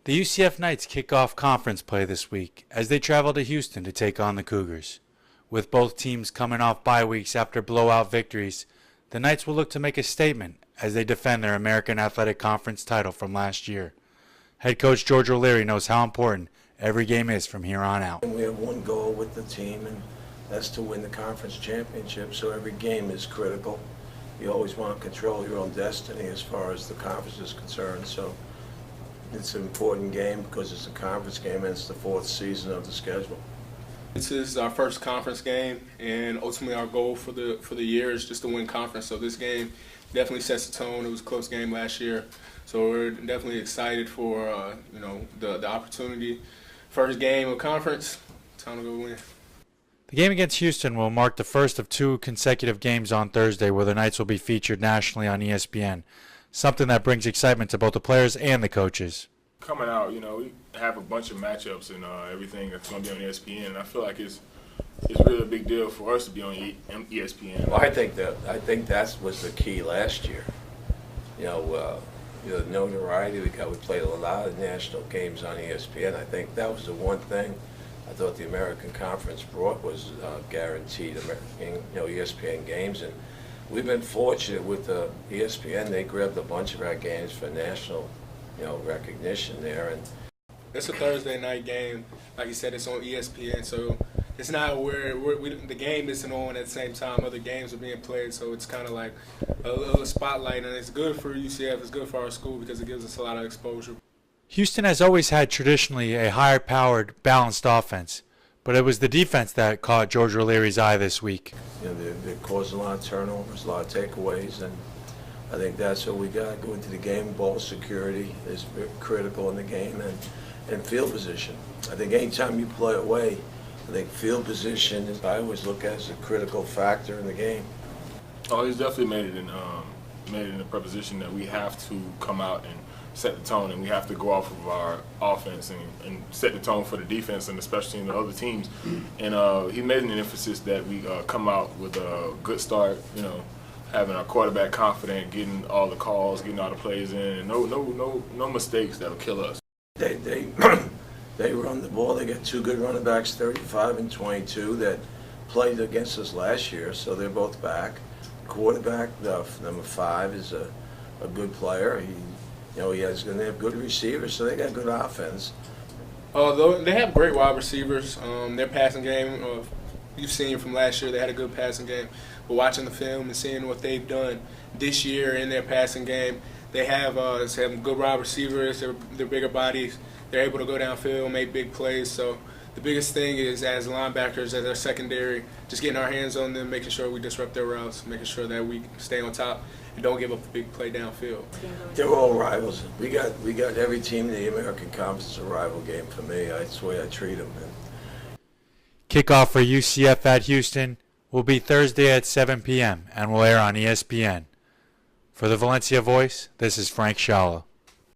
The UCF Knights kick off conference play this week as they travel to Houston to take on the Cougars. With both teams coming off bye weeks after blowout victories, the Knights will look to make a statement as they defend their American Athletic Conference title from last year. Head coach George O'Leary knows how important every game is from here on out. We have one goal with the team, and that's to win the conference championship, so every game is critical. You always want to control your own destiny as far as the conference is concerned, so it's an important game because it's a conference game and it's the fourth season of the schedule. This is our first conference game, and ultimately our goal for the year is just to win conference. So this game definitely sets the tone. It was a close game last year, so we're definitely excited for the opportunity. First game of conference, time to go win. The game against Houston will mark the first of two consecutive games on Thursday where the Knights will be featured nationally on ESPN, something that brings excitement to both the players and the coaches. Coming out, we have a bunch of matchups and everything that's going to be on ESPN, and I feel like it's really a big deal for us to be on ESPN. Well, I think that was the key last year. The notoriety we got. We played a lot of national games on ESPN. I think that was the one thing I thought the American Conference brought was guaranteed ESPN games, and we've been fortunate with the ESPN. They grabbed a bunch of our games for national, recognition there. And it's a Thursday night game. Like you said, it's on ESPN, so it's not where the game isn't on at the same time. Other games are being played, so it's kind of like a little spotlight, and it's good for UCF. It's good for our school because it gives us a lot of exposure. Houston has always had traditionally a higher-powered, balanced offense, but it was the defense that caught George O'Leary's eye this week. They're causing a lot of turnovers, a lot of takeaways, and I think that's what we got to go into the game. Ball security is critical in the game, and field position. I think anytime you play away, I think field position is, I always look at as a critical factor in the game. Oh, he's definitely made it in a proposition that we have to come out and set the tone, and we have to go off of our offense and set the tone for the defense and especially the other teams. And he made an emphasis that we come out with a good start, having our quarterback confident, getting all the calls, getting all the plays in, and no mistakes that'll kill us. They run the ball. They got two good running backs, 35 and 22, that played against us last year, so they're both back. Quarterback, number 5, is a good player. They have good receivers, so they got good offense. They have great wide receivers. Their passing game, you've seen from last year, they had a good passing game. But watching the film and seeing what they've done this year in their passing game, they have good wide receivers. They're bigger bodies. They're able to go downfield, make big plays. So the biggest thing is, as linebackers, as our secondary, just getting our hands on them, making sure we disrupt their routes, making sure that we stay on top and don't give up the big play downfield. They're all rivals. We got every team in the American Conference is a rival game for me. That's the way I treat them. Kickoff for UCF at Houston will be Thursday at 7 p.m. and will air on ESPN. For the Valencia Voice, this is Frank Shallow.